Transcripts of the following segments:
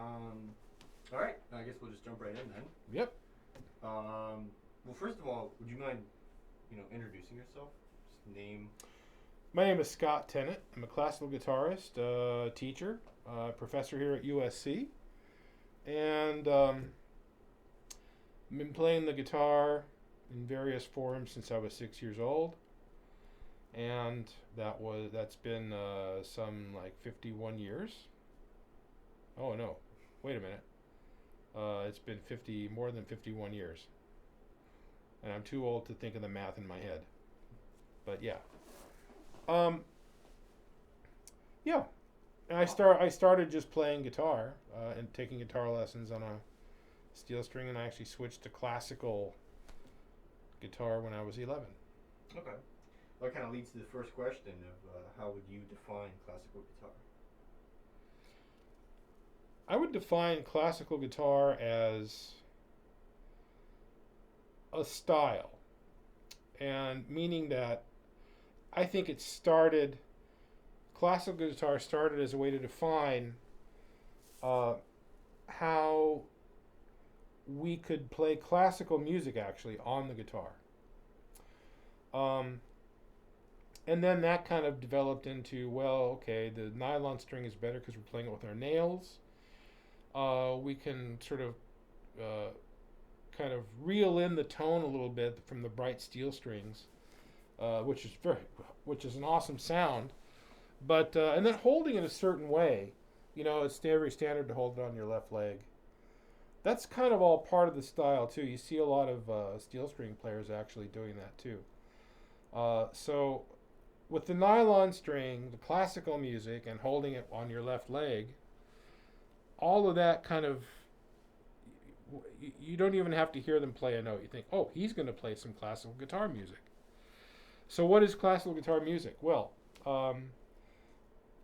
All right. I guess we'll just jump right in then. Yep. Well, first of all, would you mind, introducing yourself? Just name. My name is Scott Tennant. I'm a classical guitarist, teacher, professor here at USC, and I've been playing the guitar in various forms since I was 6 years old, and that's been some like 51 years. Oh no, wait a minute. It's been 50 more than 51 years, and I'm too old to think of the math in my head. But yeah, um, yeah. And I started just playing guitar and taking guitar lessons on a steel string, and I actually switched to classical guitar when I was 11. Okay. Well, that kind of leads to the first question of how would you define classical guitar? I would define classical guitar as a style, and meaning that I think classical guitar started as a way to define uh, how we could play classical music actually on the guitar. Um, and then that kind of developed into, well, okay, the nylon string is better because we're playing it with our nails. We can sort of uh, kind of reel in the tone a little bit from the bright steel strings, which is an awesome sound. But and then holding it a certain way, it's very standard to hold it on your left leg. That's kind of all part of the style too. You see a lot of steel string players actually doing that too. So with the nylon string, the classical music, and holding it on your left leg, all of that kind of you don't even have to hear them play a note. You think, oh, he's going to play some classical guitar music. So what is classical guitar music? Well,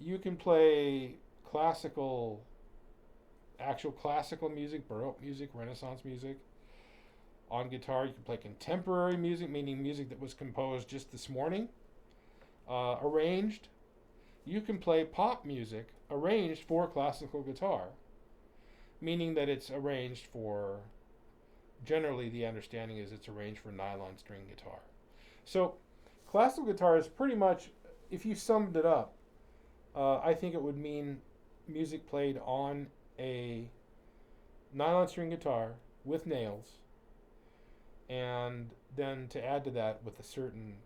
you can play classical, actual classical music, Baroque music, Renaissance music on guitar. You can play contemporary music, meaning music that was composed just this morning, arranged. You can play pop music arranged for classical guitar, meaning that it's arranged for, generally the understanding is it's arranged for nylon string guitar. So classical guitar is pretty much, if you summed it up, I think it would mean music played on a nylon string guitar with nails, and then to add to that with a certain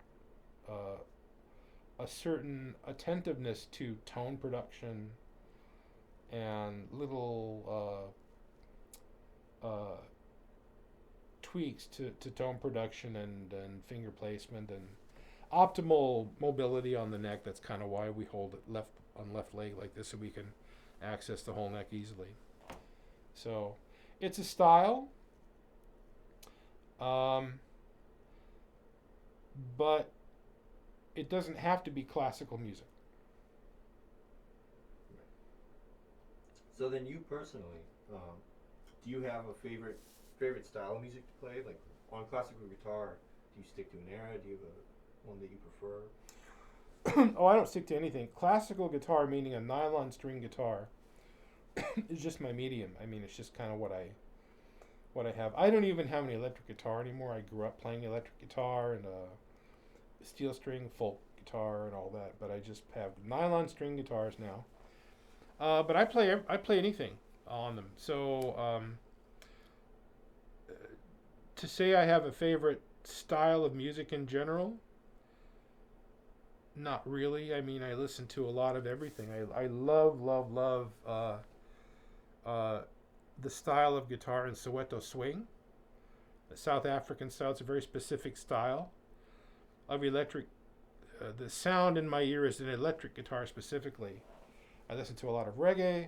attentiveness to tone production and little tweaks to tone production and finger placement and optimal mobility on the neck. That's kind of why we hold it left leg like this, so we can access the whole neck easily. So it's a style, um, but it doesn't have to be classical music. So then, you personally, do you have a favorite style of music to play? Like on classical guitar, do you stick to an era? Do you have one that you prefer? Oh, I don't stick to anything. Classical guitar, meaning a nylon string guitar, is just my medium. I mean, it's just kind of what I have. I don't even have an electric guitar anymore. I grew up playing electric guitar and steel string folk guitar and all that, but I just have nylon string guitars now. But I play anything on them. So to say I have a favorite style of music in general, not really. I mean, I listen to a lot of everything. I love uh, the style of guitar in Soweto swing, the South African style. It's a very specific style of electric. The sound in my ear is an electric guitar specifically. I listen to a lot of reggae.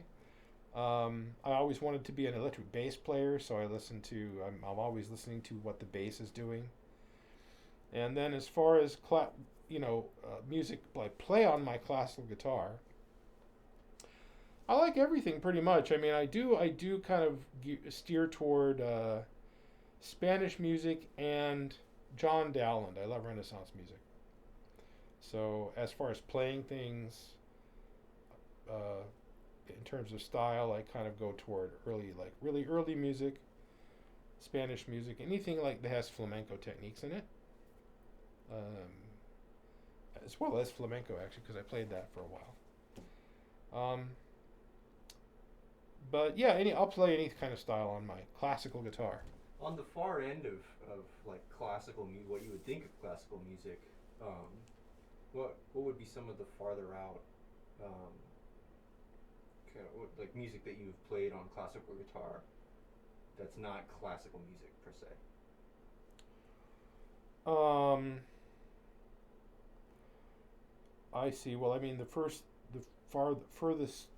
I always wanted to be an electric bass player, so I'm always listening to what the bass is doing. And then as far as music I play on my classical guitar, I like everything pretty much. I mean, I do kind of steer toward Spanish music and John Dowland. I love Renaissance music. So as far as playing things, uh, in terms of style, I kind of go toward really early music, Spanish music, anything like that has flamenco techniques in it, um, as well as flamenco actually, because I played that for a while. But yeah, I'll play any kind of style on my classical guitar. On the far end of like classical music, what you would think of classical music, um, what would be some of the farther out, um, kind of like music that you've played on classical guitar that's not classical music per se? Um, I see. Well, I mean, the furthest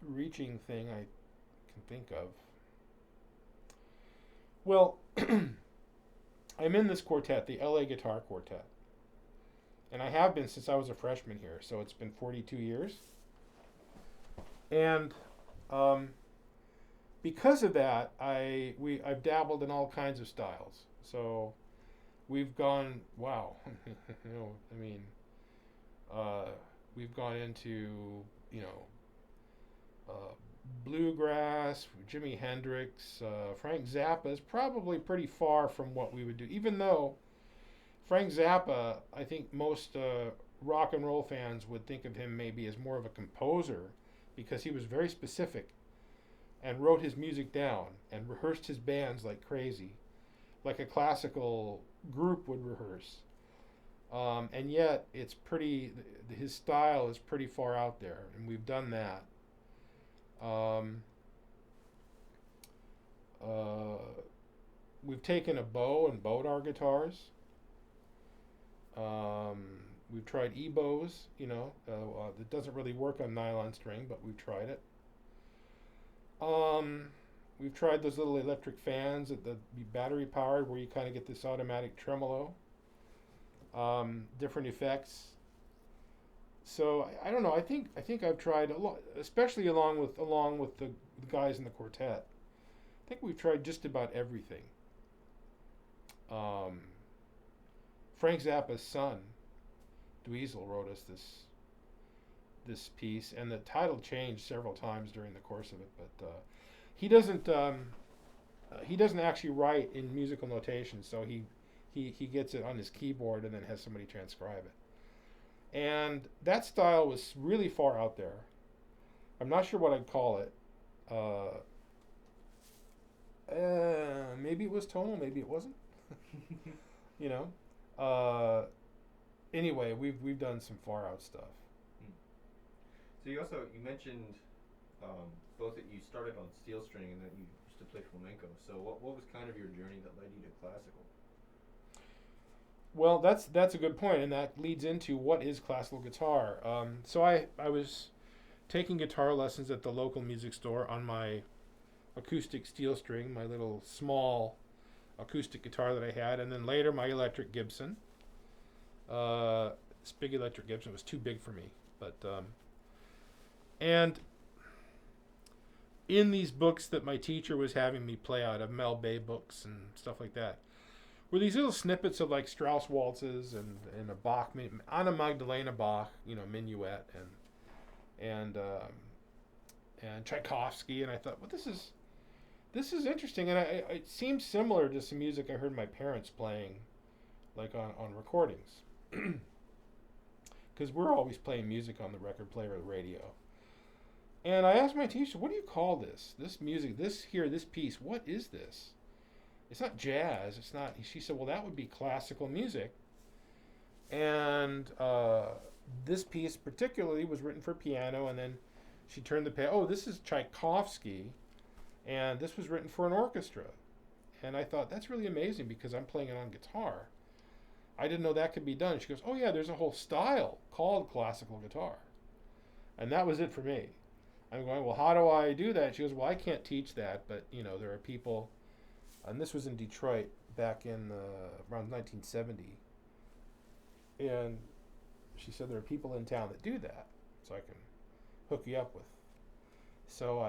reaching thing I can think of. Well, I'm in this quartet, the LA Guitar Quartet, and I have been since I was a freshman here. So it's been 42 years, and because of that, I've dabbled in all kinds of styles. So we've gone wow, I mean, we've gone into you know bluegrass, Jimi Hendrix, Frank Zappa is probably pretty far from what we would do. Even though Frank Zappa, I think most rock and roll fans would think of him maybe as more of a composer because he was very specific and wrote his music down and rehearsed his bands like crazy, like a classical group would rehearse. And yet, his style is pretty far out there, and we've done that. Um, uh, we've taken a bow and bowed our guitars. We've tried e-bows, it doesn't really work on nylon string, but we've tried it. We've tried those little electric fans that be battery powered where you kind of get this automatic tremolo, different effects. So I don't know. I think I've tried a lot, especially along with the guys in the quartet. I think we've tried just about everything. Frank Zappa's son, Dweezil, wrote us this piece, and the title changed several times during the course of it. But he doesn't actually write in musical notation, so he gets it on his keyboard and then has somebody transcribe it. And that style was really far out there. I'm not sure what I'd call it. Maybe it was tonal, maybe it wasn't. you know. Anyway, we've done some far out stuff. So you mentioned both that you started on steel string and that you used to play flamenco. So what was kind of your journey that led you to classical? Well, that's a good point, and that leads into what is classical guitar. So I was taking guitar lessons at the local music store on my acoustic steel string, my little small acoustic guitar that I had, and then later my electric Gibson. This big electric Gibson was too big for me, but and in these books that my teacher was having me play out of, Mel Bay books and stuff like that, were these little snippets of like Strauss waltzes and a Bach, Anna Magdalena Bach, minuet and Tchaikovsky, and I thought, well, this is interesting, and it seemed similar to some music I heard my parents playing, like on recordings, because we're always playing music on the record player or the radio. And I asked my teacher, what do you call this music, this piece, what is this? It's not jazz. It's not. She said, well, that would be classical music. And this piece particularly was written for piano, and then she turned the page. Oh, this is Tchaikovsky, and this was written for an orchestra. And I thought, that's really amazing because I'm playing it on guitar. I didn't know that could be done. She goes, oh, yeah, there's a whole style called classical guitar. And that was it for me. I'm going, well, how do I do that? She goes, well, I can't teach that, but, there are people. And this was in Detroit back in around 1970. And she said there are people in town that do that, so I can hook you up with. So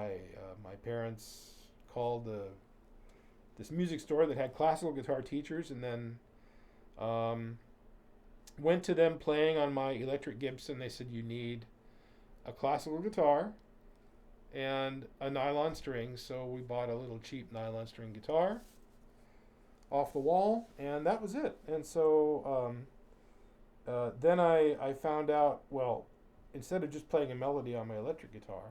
my parents called this music store that had classical guitar teachers, and then went to them playing on my electric Gibson. They said, you need a classical guitar, and a nylon string. So we bought a little cheap nylon string guitar off the wall, and that was it. And so then I found out, well, instead of just playing a melody on my electric guitar,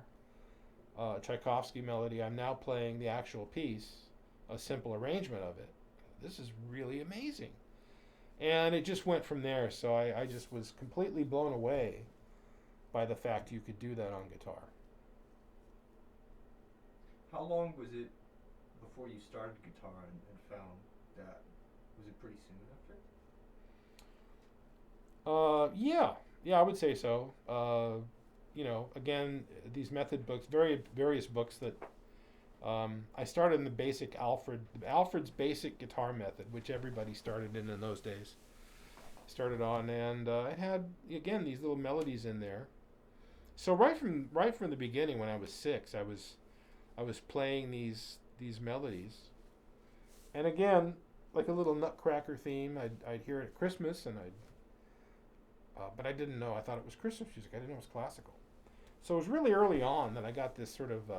Tchaikovsky melody, I'm now playing the actual piece, a simple arrangement of it. This is really amazing. And it just went from there. So I just was completely blown away by the fact you could do that on guitar. How long was it before you started guitar and found that? Was it pretty soon after? Yeah, I would say so. Again, these method books, various books that I started in the basic Alfred's basic guitar method, which everybody started in those days. Started on, and it had again these little melodies in there. So right from the beginning, when I was 6, I was playing these melodies, and again, like a little Nutcracker theme, I'd hear it at Christmas, and but I didn't know. I thought it was Christmas music. I didn't know it was classical. So it was really early on that I got this sort of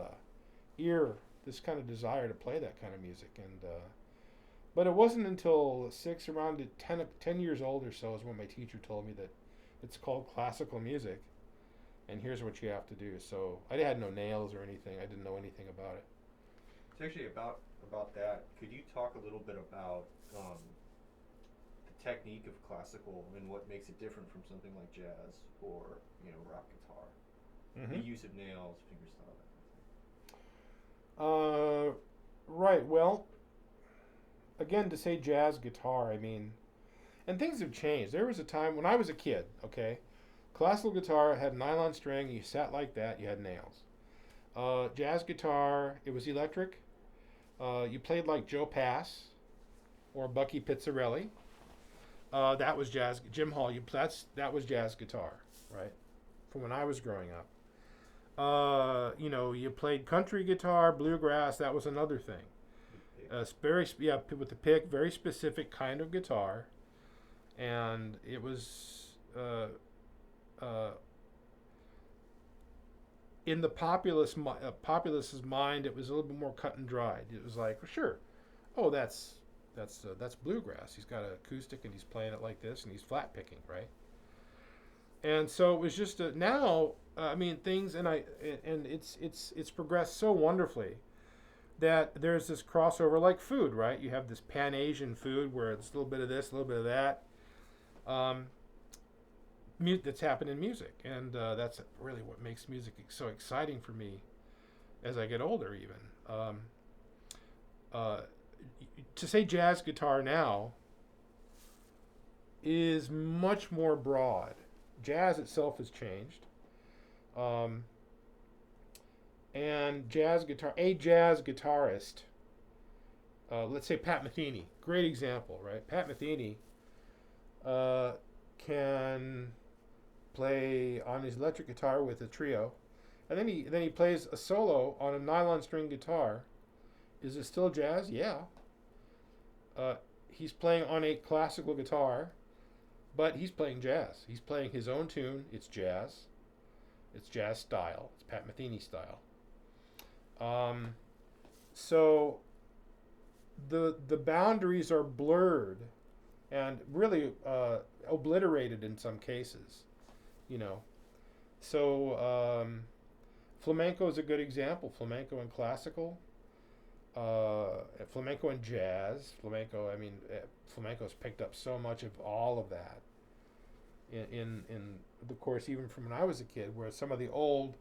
this kind of desire to play that kind of music, and but it wasn't until 6, around 10 years old or so, is when my teacher told me that it's called classical music, and here's what you have to do. So I had no nails or anything. I didn't know anything about it. It's actually about that. Could you talk a little bit about the technique of classical and what makes it different from something like jazz or rock guitar? Mm-hmm. The use of nails, fingerstyle, that kind of thing. Right. Well, again, to say jazz guitar, I mean, and things have changed. There was a time when I was a kid, okay, classical guitar had nylon string, you sat like that, you had nails. Jazz guitar, it was electric. You played like Joe Pass or Bucky Pizzarelli. That was jazz. Jim Hall, that was jazz guitar, right? From when I was growing up. You played country guitar, bluegrass. That was another thing. With the pick, very specific kind of guitar, and it was in the populace's mind, it was a little bit more cut and dried. It was like, well, sure, oh, that's bluegrass. He's got an acoustic and he's playing it like this, and he's flat picking, right? And so it was just now. Things, and it's progressed so wonderfully that there's this crossover, like food, right? You have this Pan-Asian food where it's a little bit of this, a little bit of that. That's happened in music, and that's really what makes music so exciting for me as I get older, even. To say jazz guitar now is much more broad. Jazz itself has changed. And a jazz guitarist, let's say Pat Metheny, great example, right? Pat Metheny can play on his electric guitar with a trio, and then he plays a solo on a nylon string guitar. Is it still jazz? Yeah. He's playing on a classical guitar, but he's playing jazz. He's playing his own tune. It's jazz. It's jazz style. It's Pat Metheny style. So the boundaries are blurred and really obliterated in some cases, So flamenco is a good example. Flamenco and classical. Flamenco and jazz. Flamenco's picked up so much of all of that. In the course, even from when I was a kid, where some of the old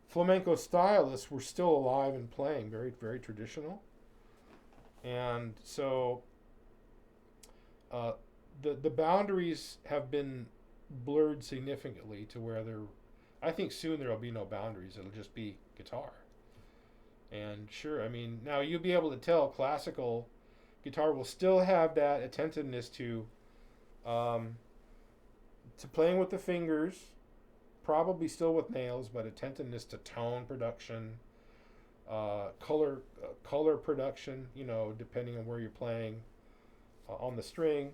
flamenco stylists were still alive and playing, very, very traditional. And so the boundaries have been blurred significantly to where I think soon there will be no boundaries. It'll just be guitar. And sure, now you'll be able to tell classical guitar will still have that attentiveness to playing with the fingers, probably still with nails, but attentiveness to tone production, color production, depending on where you're playing on the string.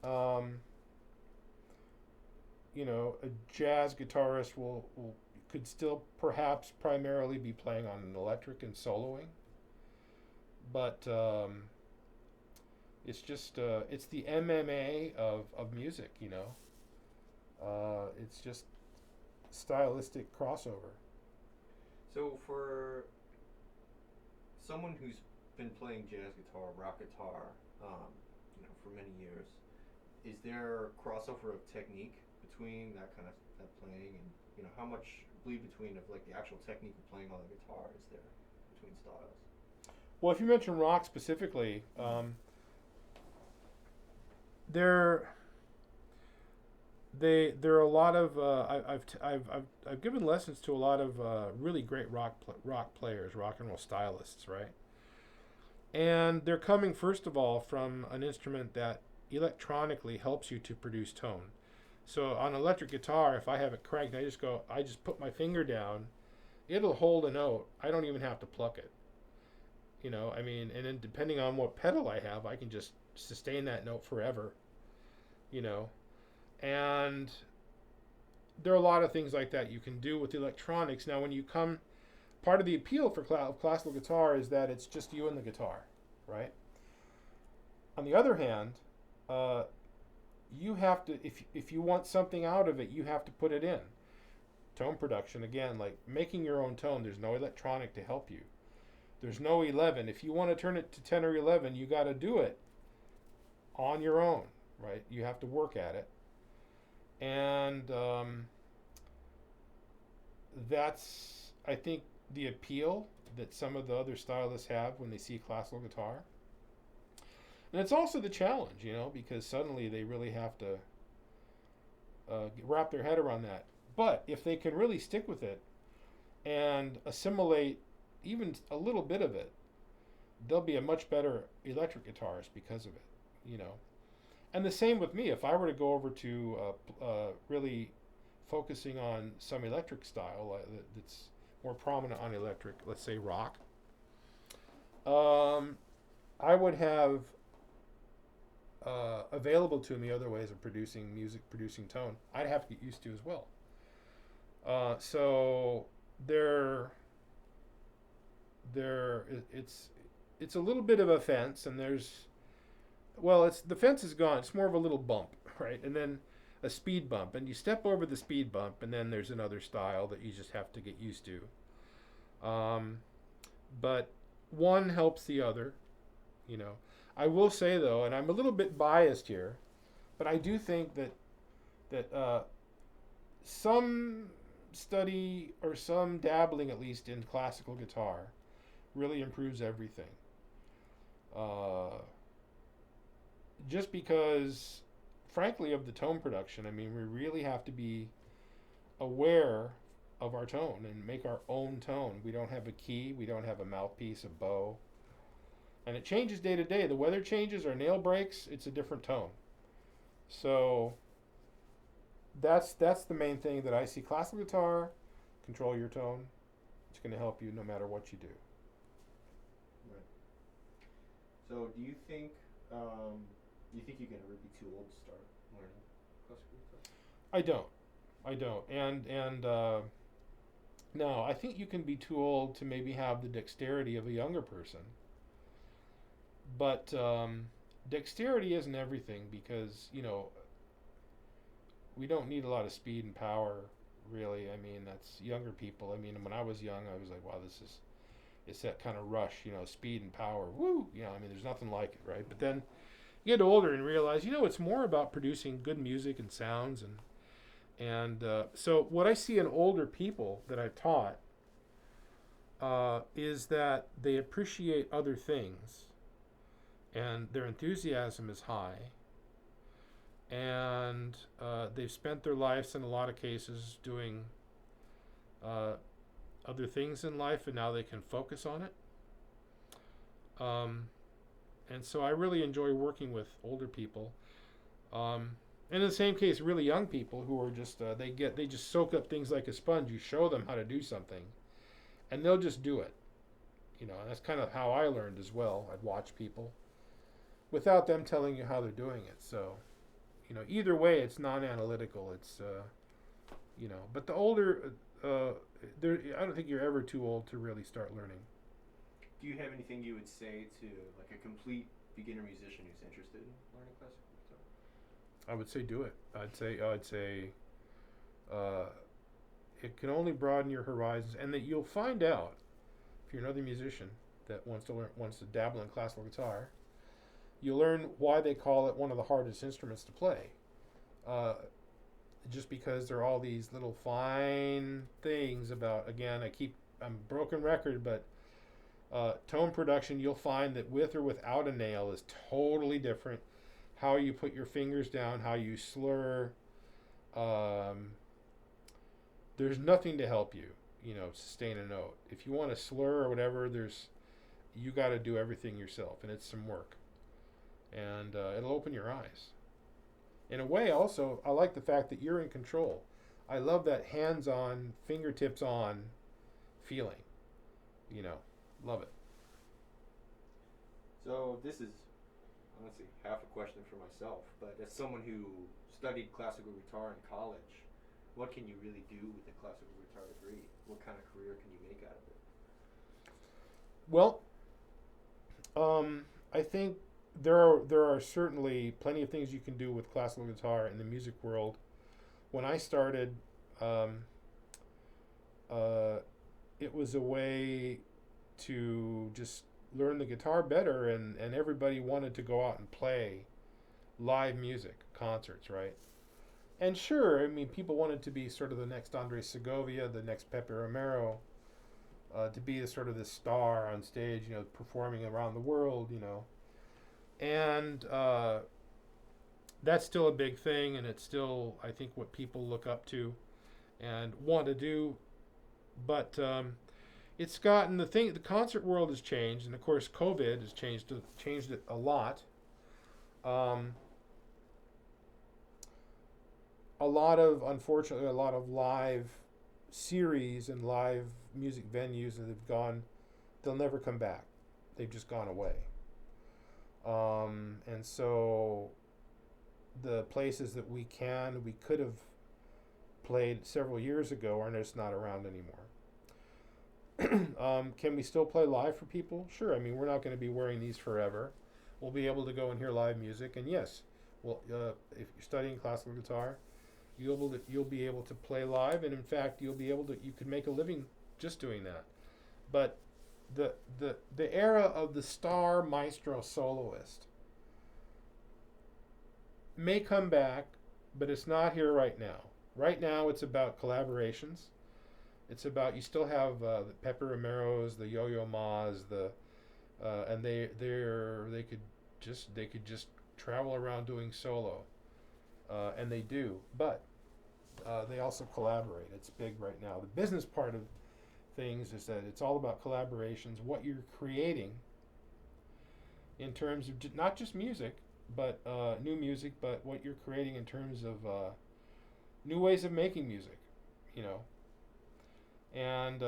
A jazz guitarist could still perhaps primarily be playing on an electric and soloing, but it's just it's the MMA of music, you know. It's just stylistic crossover. So for someone who's been playing jazz guitar, rock guitar, for many years, is there a crossover of technique between that playing and how much bleed between of like the actual technique of playing on the guitar is there between styles? Well, if you mention rock specifically, there there are a lot of I've given lessons to a lot of really great rock players, rock and roll stylists, right? And they're coming first of all from an instrument that electronically helps you to produce tone. So on electric guitar, if I have it cranked, I just put my finger down, it'll hold a note. I don't even have to pluck it. I mean, and then depending on what pedal I have, I can just sustain that note forever. And there are a lot of things like that you can do with the electronics. Now, part of the appeal for classical guitar is that it's just you and the guitar, right? On the other hand, you have to, if you want something out of it, you have to put it in. Tone production, again, like making your own tone, there's no electronic to help you. There's no 11. If you want to turn it to 10 or 11, you got to do it on your own, right? You have to work at it. And that's, I think, the appeal that some of the other stylists have when they see classical guitar. And it's also the challenge, because suddenly they really have to wrap their head around that. But if they can really stick with it and assimilate even a little bit of it, they'll be a much better electric guitarist because of it, And the same with me. If I were to go over to really focusing on some electric style that's more prominent on electric, let's say rock, I would have available to me other ways of producing music, producing tone. I'd have to get used to as well. So it's a little bit of a fence, and the fence is gone. It's more of a little bump, right? And then a speed bump, and you step over the speed bump, and then there's another style that you just have to get used to. But one helps the other, I will say though, and I'm a little bit biased here, but I do think that some study or some dabbling, at least in classical guitar, really improves everything. Just because, frankly, of the tone production, I mean, we really have to be aware of our tone and make our own tone. We don't have a key, we don't have a mouthpiece, a bow. And it changes day to day. The weather changes, our nail breaks, it's a different tone. So that's the main thing that I see. Classical guitar, control your tone. It's going to help you no matter what you do. Right. So do you think you can ever be too old to start learning classical guitar? I don't. And no, I think you can be too old to maybe have the dexterity of a younger person. But dexterity isn't everything, because, we don't need a lot of speed and power, really. I mean, that's younger people. I mean, when I was young, I was like, wow, it's that kind of rush, speed and power. Woo! I mean, there's nothing like it, right? But then you get older and realize, it's more about producing good music and sounds. And so what I see in older people that I've taught is that they appreciate other things, and their enthusiasm is high, and they've spent their lives in a lot of cases doing other things in life, and now they can focus on it. And so I really enjoy working with older people. And in the same case, really young people who are just they just soak up things like a sponge. You show them how to do something, and they'll just do it. And that's kind of how I learned as well. I'd watch people without them telling you how they're doing it. So, either way, it's non-analytical. It's, but the older I don't think you're ever too old to really start learning. Do you have anything you would say to like a complete beginner musician who's interested in learning classical guitar? I would say do it. I'd say uh, it can only broaden your horizons, and that you'll find out if you're another musician that wants to dabble in classical guitar. You learn why they call it one of the hardest instruments to play. Uh, just because there are all these little fine things about. Again, I'm a broken record, but tone production, you'll find that with or without a nail is totally different. How you put your fingers down, how you slur. Um, there's nothing to help you, sustain a note. If you want to slur or whatever, you got to do everything yourself, and it's some work. And it'll open your eyes. In a way, also, I like the fact that you're in control. I love that hands-on, fingertips-on feeling. Love it. So this is honestly half a question for myself, but as someone who studied classical guitar in college, what can you really do with a classical guitar degree? What kind of career can you make out of it? Well, I think there are certainly plenty of things you can do with classical guitar in the music world. When I started, it was a way to just learn the guitar better, and everybody wanted to go out and play live music, concerts, right? And sure, I mean, people wanted to be sort of the next Andres Segovia, the next Pepe Romero, to be the sort of the star on stage, performing around the world, And that's still a big thing, and it's still, I think, what people look up to and want to do. But it's gotten the concert world has changed, and of course, COVID has changed it a lot. Unfortunately, a lot of live series and live music venues that have gone, they'll never come back. They've just gone away. And so the places that we could have played several years ago are just not around anymore. Can we still play live for people? Sure. I mean, we're not going to be wearing these forever. We'll be able to go and hear live music. And yes, well, if you're studying classical guitar, you'll be able to play live. And in fact, you could make a living just doing that. But the era of the star maestro soloist may come back, but it's not here right now. Right now, it's about collaborations. It's about, you still have the Pepe Romeros, the Yo-Yo Ma's, and they could just travel around doing solo, and they do. But they also collaborate. It's big right now. The business part of things is that it's all about collaborations, what you're creating in terms of not just music, but new music, but what you're creating in terms of new ways of making music, And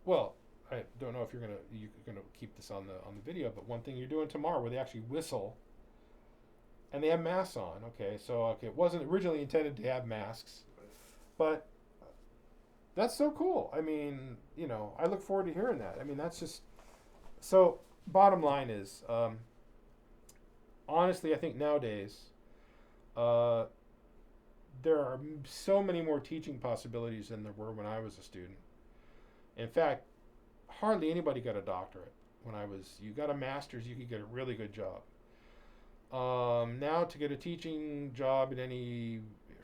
well, I don't know if you're gonna keep this on the video, but one thing you're doing tomorrow where they actually whistle and they have masks on. Okay, it wasn't originally intended to have masks, but that's so cool. I mean, I look forward to hearing that. I mean, that's just so. Bottom line is, honestly, I think nowadays, there are so many more teaching possibilities than there were when I was a student. In fact, hardly anybody got a doctorate when I was. You got a master's, you could get a really good job. Now to get a teaching job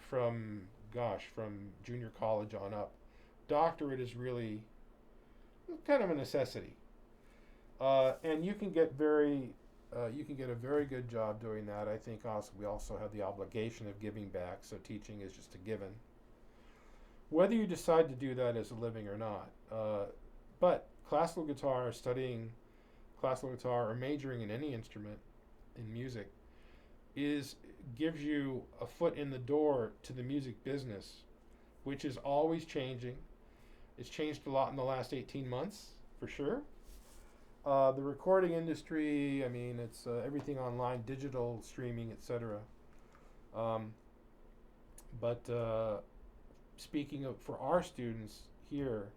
from junior college on up, doctorate is really kind of a necessity. And you can get a very good job doing that. I think also we also have the obligation of giving back, so teaching is just a given. Whether you decide to do that as a living or not, but studying classical guitar or majoring in any instrument in music gives you a foot in the door to the music business, which is always changing. It's changed a lot in the last 18 months, for sure. The recording industry, I mean, it's everything online, digital, streaming, etc. But speaking of for our students here,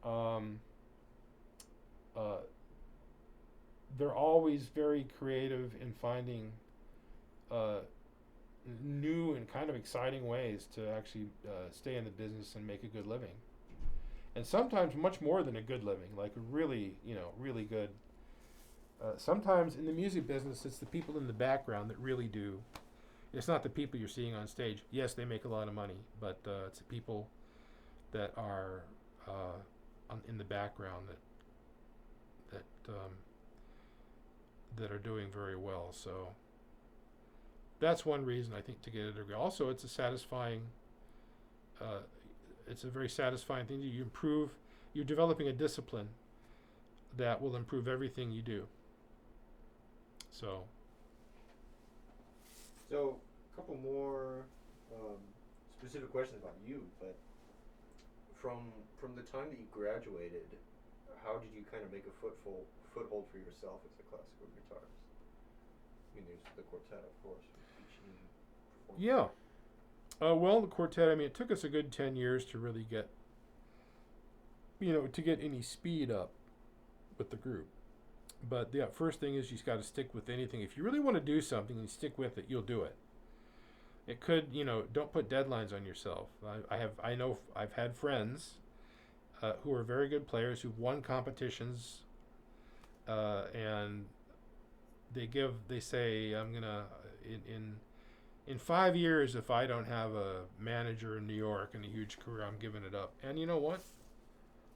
um, uh, they're always very creative in finding uh, new and kind of exciting ways to actually stay in the business and make a good living. And sometimes much more than a good living, like a really, really good. Sometimes in the music business, it's the people in the background that really do. It's not the people you're seeing on stage. Yes, they make a lot of money, but it's the people that are in the background that are doing very well. So that's one reason I think to get a degree. Also, it's a satisfying. It's a very satisfying thing. You improve. You're developing a discipline that will improve everything you do. So a couple more specific questions about you, but from the time that you graduated, how did you kind of make a foothold for yourself as a classical guitarist? I mean, there's the quartet, of course, teaching. yeah. Well, the quartet. I mean, it took us a good 10 years to really get, to get any speed up with the group. But the first thing is you just got to stick with anything. If you really want to do something and you stick with it, you'll do it. It could, don't put deadlines on yourself. I know I've had friends who are very good players who've won competitions, and they say I'm gonna in 5 years, if I don't have a manager in New York and a huge career, I'm giving it up. And you know what?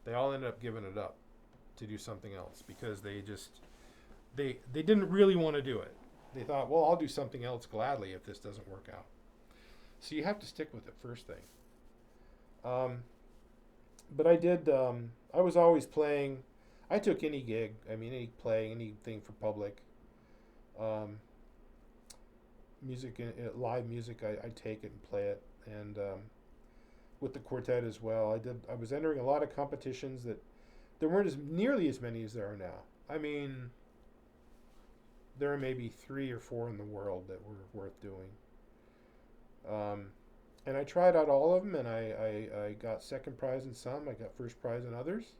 They all ended up giving it up to do something else because they didn't really want to do it. They thought, well, I'll do something else gladly if this doesn't work out. So you have to stick with it first thing. But I did. I was always playing. I took any gig. I mean, anything for public. Music, live music. I take it and play it, and with the quartet as well. I was entering a lot of competitions that there weren't nearly as many as there are now. I mean, there are maybe 3 or 4 in the world that were worth doing. And I tried out all of them, and I got second prize in some. I got first prize in others.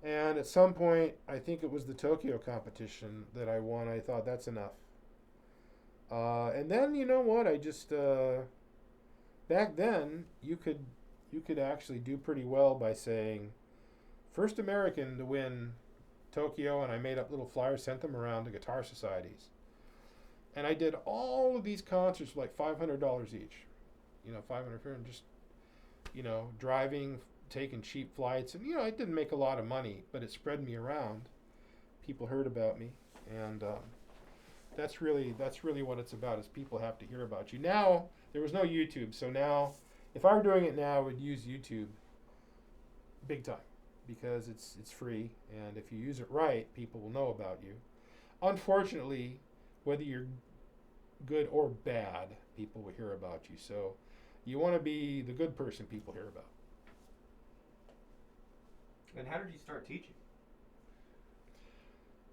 And at some point, I think it was the Tokyo competition that I won. I thought, that's enough. And then, you know what? I just back then you could actually do pretty well by saying first American to win Tokyo, and I made up little flyers, sent them around to guitar societies. And I did all of these concerts for like $500 each. $500 and just, driving, taking cheap flights. And, I didn't make a lot of money, but it spread me around. People heard about me. And that's really what it's about, is people have to hear about you. Now, there was no YouTube. So now, if I were doing it now, I would use YouTube big time because it's free. And if you use it right, people will know about you. Unfortunately, whether you're good or bad, people will hear about you. So you want to be the good person people hear about. And how did you start teaching?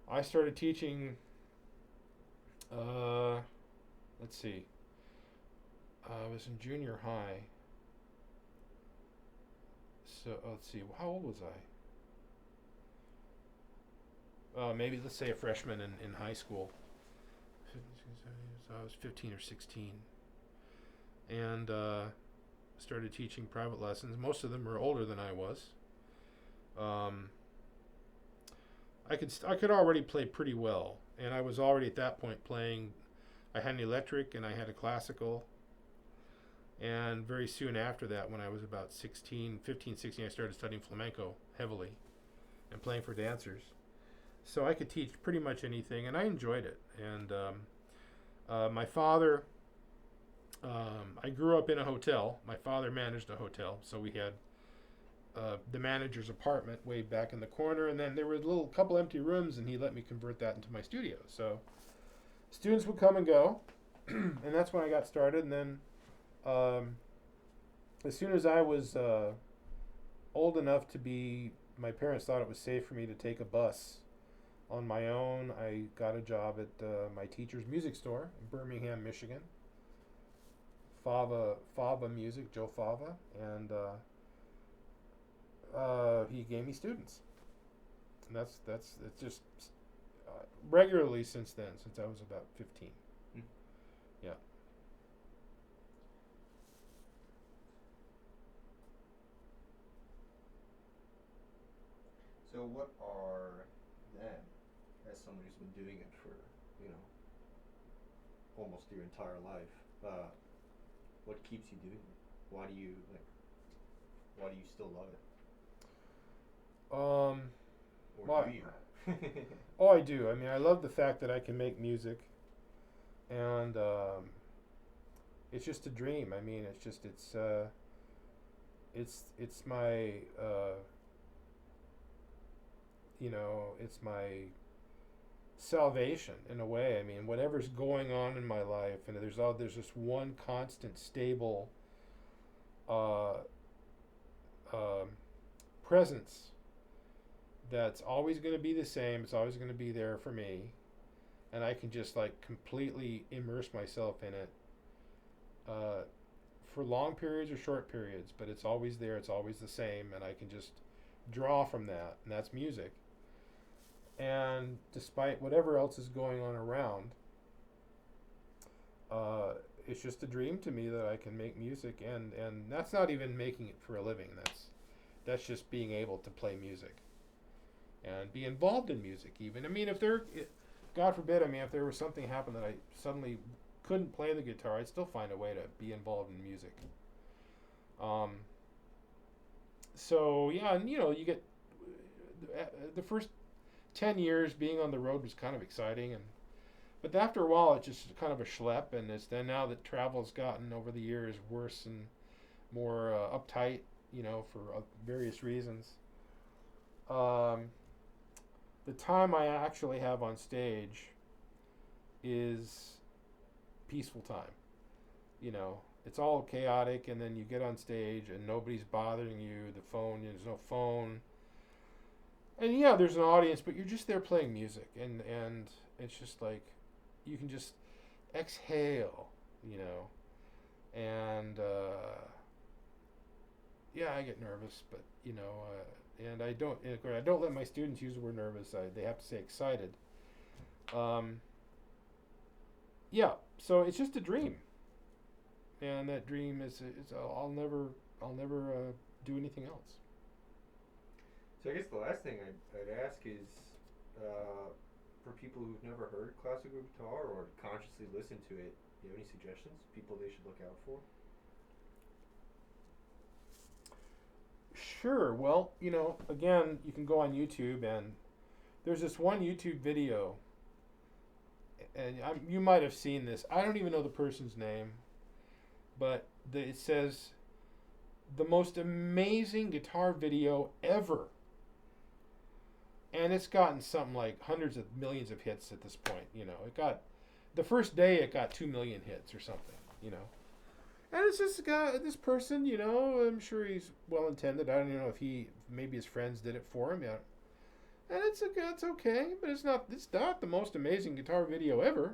I started teaching, let's see, I was in junior high. So let's see, how old was I? Maybe let's say a freshman in high school. So I was 15 or 16, and started teaching private lessons. Most of them were older than I was. I could already play pretty well, and I was already at that point playing. I had an electric and I had a classical, and very soon after that, when I was about 15, 16, I started studying flamenco heavily and playing for dancers. So I could teach pretty much anything, and I enjoyed it. And my father, I grew up in a hotel. My father managed a hotel, so we had the manager's apartment way back in the corner, and then there were a couple empty rooms, and he let me convert that into my studio. So students would come and go, and that's when I got started. And then as soon as I was old enough to be, my parents thought it was safe for me to take a bus on my own. I got a job at my teacher's music store in Birmingham, Michigan. Fava Music, Joe Fava, and he gave me students, and that's it's just regularly since then, since I was about 15. Hmm. Yeah. So what are then, as someone who's been doing it for, you know, almost your entire life, what keeps you doing it? Why do you like? Why do you still love it? Um. Or Well, do you? oh, I do. I mean, I love the fact that I can make music, and it's just a dream. I mean, it's my it's my salvation in a way. I mean, whatever's going on in my life, and there's just one constant, stable uh, um, presence that's always going to be the same. It's always going to be there for me, and I can just like completely immerse myself in it for long periods or short periods. But it's always there. It's always the same, and I can just draw from that, and that's music. And despite whatever else is going on around, it's just a dream to me that I can make music, and that's not even making it for a living. That's just being able to play music and be involved in music. Even, I mean, God forbid, I mean, if there was something happened that I suddenly couldn't play the guitar, I'd still find a way to be involved in music. So yeah, and you get the first 10 years being on the road was kind of exciting, but after a while it's just kind of a schlep, and it's then now that travel's gotten over the years worse and more uptight, for various reasons. The time I actually have on stage is peaceful time. It's all chaotic, and then you get on stage and nobody's bothering you. There's no phone. And yeah, there's an audience, but you're just there playing music, and it's just like you can just exhale, and yeah, I get nervous, but and I don't let my students use the word nervous. They have to say excited. Yeah, so it's just a dream, and that dream is I'll never do anything else. So I guess the last thing I'd ask is, for people who've never heard classical guitar or consciously listened to it, do you have any suggestions? People they should look out for? Sure. Well, again, you can go on YouTube, and there's this one YouTube video, and you might have seen this. I don't even know the person's name, but it says the most amazing guitar video ever. And it's gotten something like hundreds of millions of hits at this point. It got the first day it got 2 million hits or something. And it's this guy, this person. I'm sure he's well intended. I don't even know if maybe his friends did it for him. Yeah, and it's okay, but it's not the most amazing guitar video ever.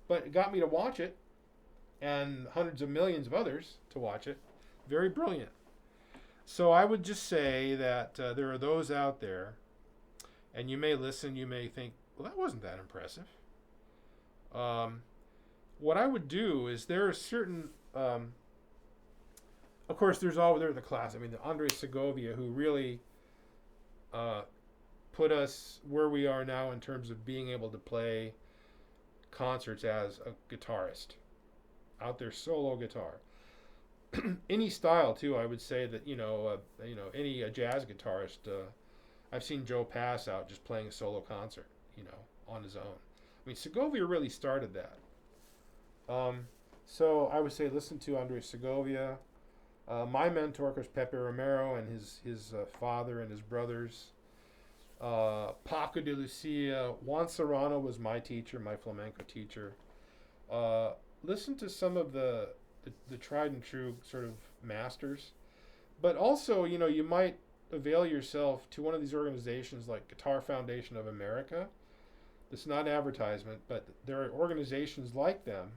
But it got me to watch it, and hundreds of millions of others to watch it. Very brilliant. So I would just say that there are those out there. And you may listen, you may think, well, that wasn't that impressive. What I would do is there are certain, of course, there's the class. I mean, the Andres Segovia, who really put us where we are now in terms of being able to play concerts as a guitarist, out there solo guitar. Any style too. I would say that any jazz guitarist. I've seen Joe Pass out just playing a solo concert, on his own. I mean, Segovia really started that. So I would say listen to Andres Segovia. My mentor, of course, Pepe Romero and his father and his brothers. Paco de Lucia. Juan Serrano was my teacher, my flamenco teacher. Listen to some of the tried and true sort of masters. But also, you might avail yourself to one of these organizations like Guitar Foundation of America. It's not advertisement, but there are organizations like them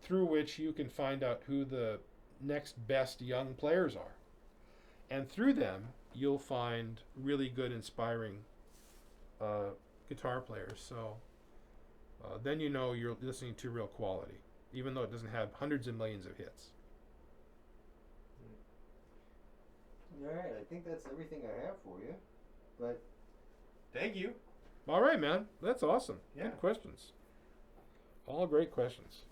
through which you can find out who the next best young players are. And through them, you'll find really good, inspiring guitar players. So then you know you're listening to real quality, even though it doesn't have hundreds of millions of hits. All right, I think that's everything I have for you. But Thank you. All right, man. That's awesome. Yeah. Good questions. All great questions.